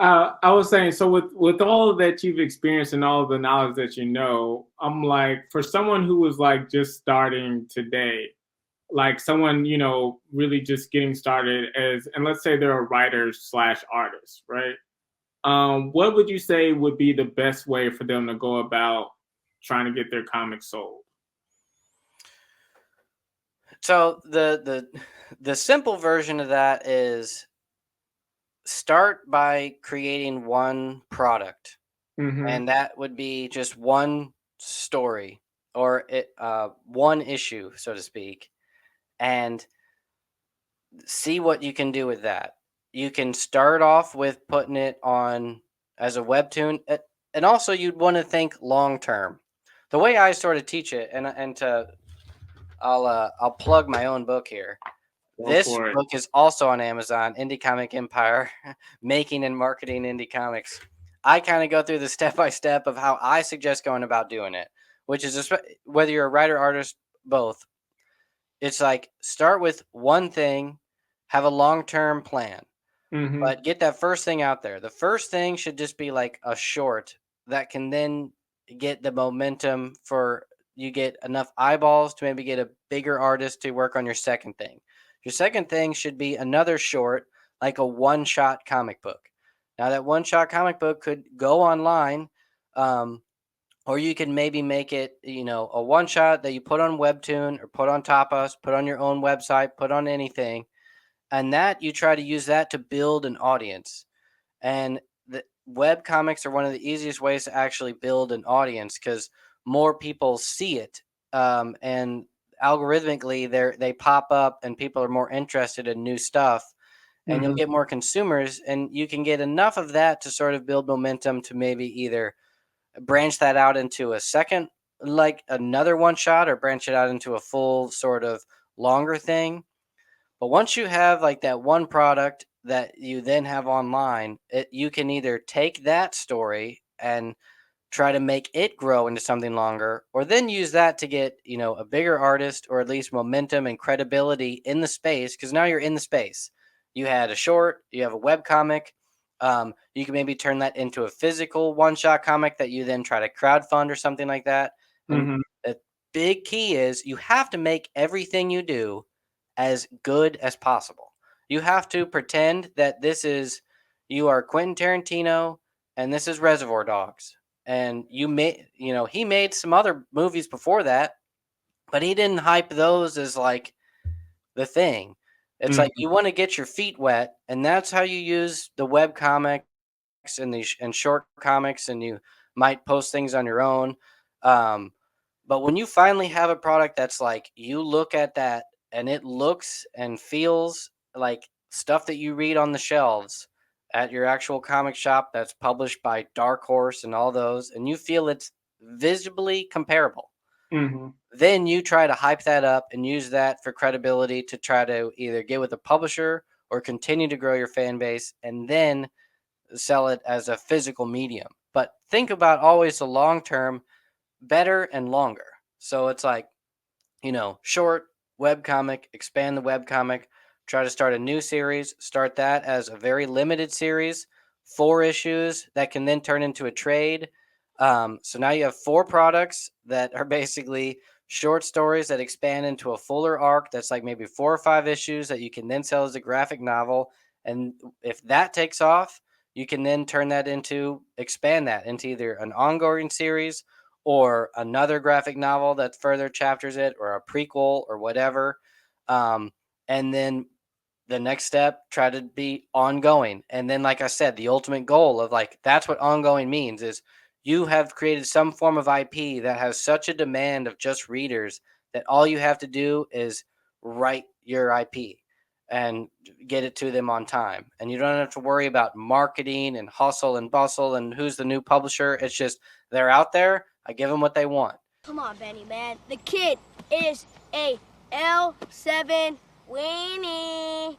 I was saying, so with all that you've experienced and all the knowledge that you know, I'm like, for someone who was like just starting today, like someone, really just getting started as, and let's say they're a writer slash artist, right? What would you say would be the best way for them to go about trying to get their comics sold? So the simple version of that is start by creating one product, Mm-hmm. and that would be just one story or one issue, so to speak, and see what you can do with that. You can start off with putting it on as a webtoon, and also you'd want to think long term. The way I sort of teach it, and to I'll plug my own book here. Go This for it. book is also on Amazon, Indie Comic Empire, making and marketing indie comics. I kind of go through the step by step of how I suggest going about doing it, which is whether you're a writer, artist, both. It's like start with one thing, have a long term plan, Mm-hmm. but get that first thing out there. The first thing should just be like a short that can then get the momentum for you get enough eyeballs to maybe get a bigger artist to work on your second thing. Your second thing should be another short, like a one shot comic book. Now, that one shot comic book could go online, um, or you can maybe make it, a one shot that you put on Webtoon or put on Tapas, put on your own website, put on anything, and that you try to use that to build an audience. And the web comics are one of the easiest ways to actually build an audience because more people see it, and algorithmically they pop up and people are more interested in new stuff, and you'll Mm-hmm. get more consumers, and you can get enough of that to sort of build momentum to maybe either branch that out into a second, like another one shot, or branch it out into a full sort of longer thing. But once you have like that one product that you then have online, you can either take that story and try to make it grow into something longer, or then use that to get, a bigger artist or at least momentum and credibility in the space. Cause now you're in the space. You had a short, you have a web comic. You can maybe turn that into a physical one shot comic that you then try to crowdfund or something like that. And Mm-hmm. the big key is you have to make everything you do as good as possible. You have to pretend that you are Quentin Tarantino and this is Reservoir Dogs. And he made some other movies before that, but he didn't hype those as like the thing. It's like Mm-hmm. you want to get your feet wet, and that's how you use the web comics and short comics, and you might post things on your own. Um, but when you finally have a product that's like you look at that and it looks and feels like stuff that you read on the shelves at your actual comic shop that's published by Dark Horse and all those, and you feel it's visibly comparable, Mm-hmm. then you try to hype that up and use that for credibility to try to either get with a publisher or continue to grow your fan base and then sell it as a physical medium. But think about always the long term, better and longer. So it's like, short web comic, expand the web comic, try to start a new series, start that as a very limited series, 4 issues that can then turn into a trade. So now you have 4 products that are basically short stories that expand into a fuller arc that's like maybe 4 or 5 issues that you can then sell as a graphic novel. And if that takes off, you can then expand that into either an ongoing series or another graphic novel that further chapters it, or a prequel or whatever. Um, and then the next step, try to be ongoing. And then, like I said, the ultimate goal of like that's what ongoing means is you have created some form of IP that has such a demand of just readers that all you have to do is write your IP and get it to them on time. And you don't have to worry about marketing and hustle and bustle and who's the new publisher. It's just they're out there. I give them what they want. Come on, Benny, man. The kid is a L7 Weenie.